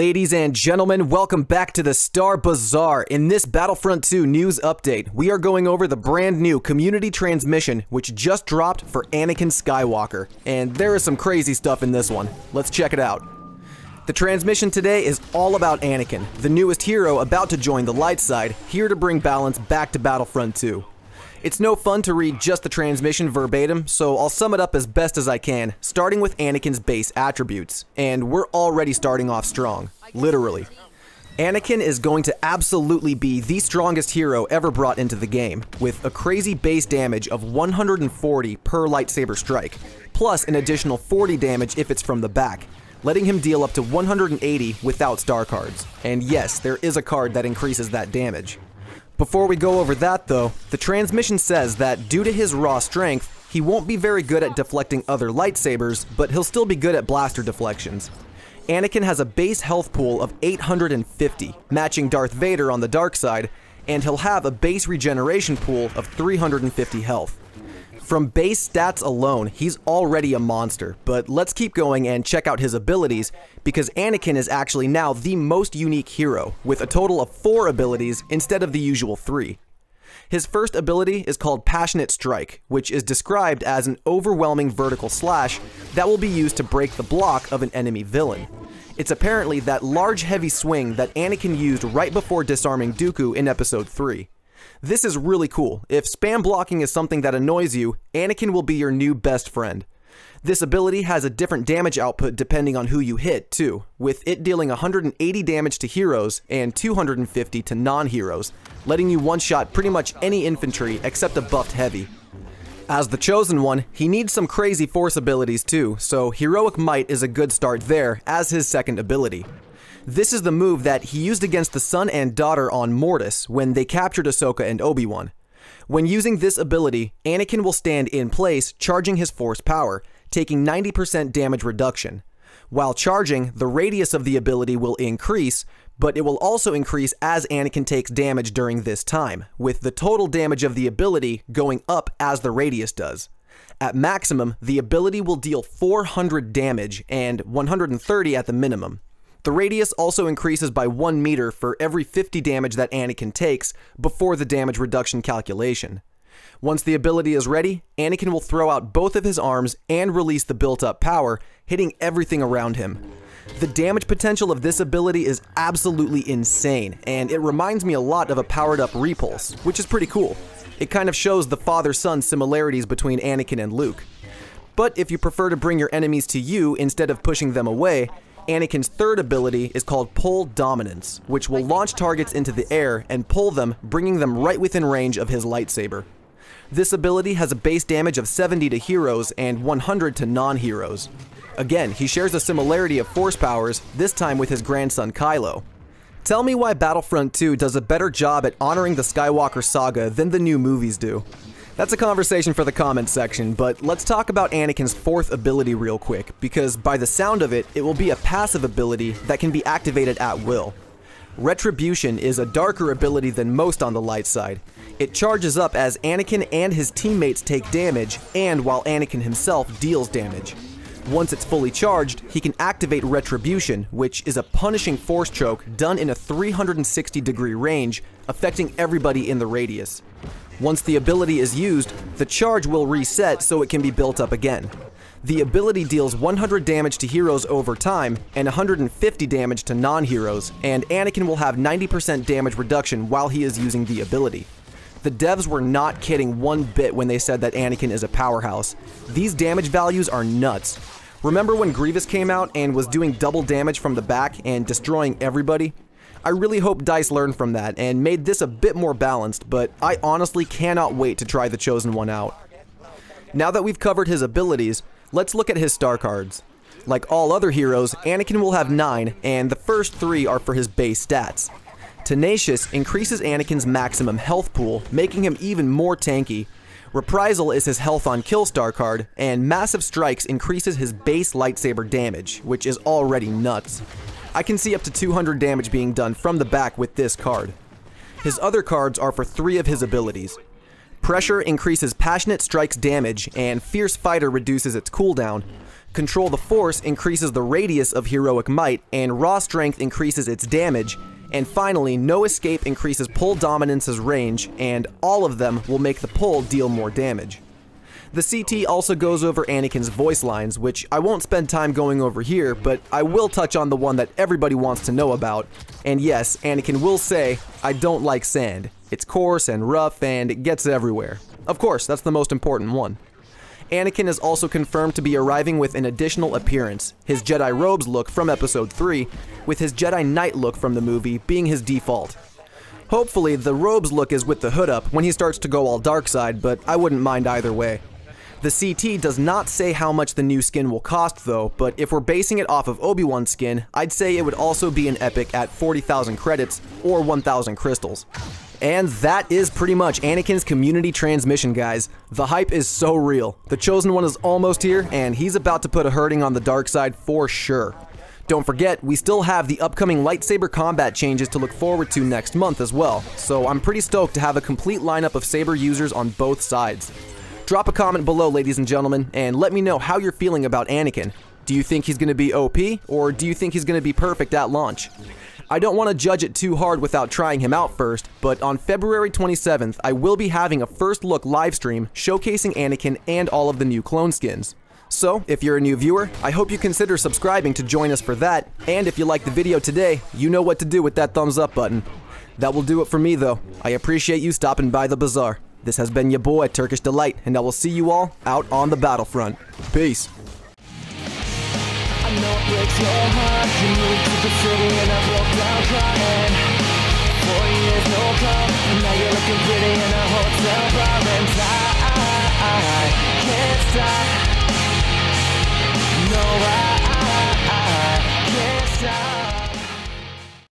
Ladies and gentlemen, welcome back to the Star Bazaar. In this Battlefront 2 news update, we are going over the brand new community transmission which just dropped for Anakin Skywalker. And there is some crazy stuff in this one. Let's check it out. The transmission today is all about Anakin, the newest hero about to join the light side, here to bring balance back to Battlefront 2. It's no fun to read just the transmission verbatim, so I'll sum it up as best as I can, starting with Anakin's base attributes. And we're already starting off strong, literally. Anakin is going to absolutely be the strongest hero ever brought into the game, with a crazy base damage of 140 per lightsaber strike, plus an additional 40 damage if it's from the back, letting him deal up to 180 without star cards. And yes, there is a card that increases that damage. Before we go over that though, the transmission says that due to his raw strength, he won't be very good at deflecting other lightsabers, but he'll still be good at blaster deflections. Anakin has a base health pool of 850, matching Darth Vader on the dark side, and he'll have a base regeneration pool of 350 health. From base stats alone, he's already a monster, but let's keep going and check out his abilities, because Anakin is actually now the most unique hero, with a total of 4 abilities instead of the usual 3. His first ability is called Passionate Strike, which is described as an overwhelming vertical slash that will be used to break the block of an enemy villain. It's apparently that large heavy swing that Anakin used right before disarming Dooku in Episode 3. This is really cool. If spam blocking is something that annoys you, Anakin will be your new best friend. This ability has a different damage output depending on who you hit, too, with it dealing 180 damage to heroes and 250 to non-heroes, letting you one-shot pretty much any infantry except a buffed heavy. As the Chosen One, he needs some crazy force abilities too, so Heroic Might is a good start there as his second ability. This is the move that he used against the son and daughter on Mortis when they captured Ahsoka and Obi-Wan. When using this ability, Anakin will stand in place, charging his force power, taking 90% damage reduction. While charging, the radius of the ability will increase, but it will also increase as Anakin takes damage during this time, with the total damage of the ability going up as the radius does. At maximum, the ability will deal 400 damage and 130 at the minimum. The radius also increases by 1 meter for every 50 damage that Anakin takes before the damage reduction calculation. Once the ability is ready, Anakin will throw out both of his arms and release the built-up power, hitting everything around him. The damage potential of this ability is absolutely insane, and it reminds me a lot of a powered-up Repulse, which is pretty cool. It kind of shows the father-son similarities between Anakin and Luke. But if you prefer to bring your enemies to you instead of pushing them away, Anakin's third ability is called Pull Dominance, which will launch targets into the air and pull them, bringing them right within range of his lightsaber. This ability has a base damage of 70 to heroes and 100 to non-heroes. Again, he shares a similarity of force powers, this time with his grandson Kylo. Tell me why Battlefront 2 does a better job at honoring the Skywalker saga than the new movies do. That's a conversation for the comments section, but let's talk about Anakin's fourth ability real quick, because by the sound of it, it will be a passive ability that can be activated at will. Retribution is a darker ability than most on the light side. It charges up as Anakin and his teammates take damage, and while Anakin himself deals damage. Once it's fully charged, he can activate Retribution, which is a punishing force choke done in a 360-degree range, affecting everybody in the radius. Once the ability is used, the charge will reset so it can be built up again. The ability deals 100 damage to heroes over time, and 150 damage to non-heroes, and Anakin will have 90% damage reduction while he is using the ability. The devs were not kidding one bit when they said that Anakin is a powerhouse. These damage values are nuts. Remember when Grievous came out and was doing double damage from the back and destroying everybody? I really hope DICE learned from that and made this a bit more balanced, but I honestly cannot wait to try the Chosen One out. Now that we've covered his abilities, let's look at his star cards. Like all other heroes, Anakin will have 9, and the first 3 are for his base stats. Tenacious increases Anakin's maximum health pool, making him even more tanky. Reprisal is his health on kill star card, and Massive Strikes increases his base lightsaber damage, which is already nuts. I can see up to 200 damage being done from the back with this card. His other cards are for 3 of his abilities. Pressure increases Passionate Strike's damage, and Fierce Fighter reduces its cooldown. Control the Force increases the radius of heroic might, and Raw Strength increases its damage, and finally, No Escape increases pull dominance's range, and all of them will make the pull deal more damage. The CT also goes over Anakin's voice lines, which I won't spend time going over here, but I will touch on the one that everybody wants to know about. And yes, Anakin will say, "I don't like sand. It's coarse and rough and it gets everywhere." Of course, that's the most important one. Anakin is also confirmed to be arriving with an additional appearance, his Jedi robes look from Episode 3, with his Jedi Knight look from the movie being his default. Hopefully, the robes look is with the hood up when he starts to go all dark side, but I wouldn't mind either way. The CT does not say how much the new skin will cost though, but if we're basing it off of Obi-Wan's skin, I'd say it would also be an epic at 40,000 credits or 1,000 crystals. And that is pretty much Anakin's community transmission, guys. The hype is so real. The Chosen One is almost here, and he's about to put a hurting on the dark side for sure. Don't forget, we still have the upcoming lightsaber combat changes to look forward to next month as well, so I'm pretty stoked to have a complete lineup of saber users on both sides. Drop a comment below, ladies and gentlemen, and let me know how you're feeling about Anakin. Do you think he's going to be OP, or do you think he's going to be perfect at launch? I don't want to judge it too hard without trying him out first, but on February 27th, I will be having a first look live stream showcasing Anakin and all of the new clone skins. So, if you're a new viewer, I hope you consider subscribing to join us for that, and if you liked the video today, you know what to do with that thumbs up button. That will do it for me though. I appreciate you stopping by the bazaar. This has been your boy, Turkish Delight, and I will see you all out on the battlefront. Peace. I know it breaks your heart. You moved to the city and I broke down crying. 4 years, no come, and now you're looking pretty in a hotel bar and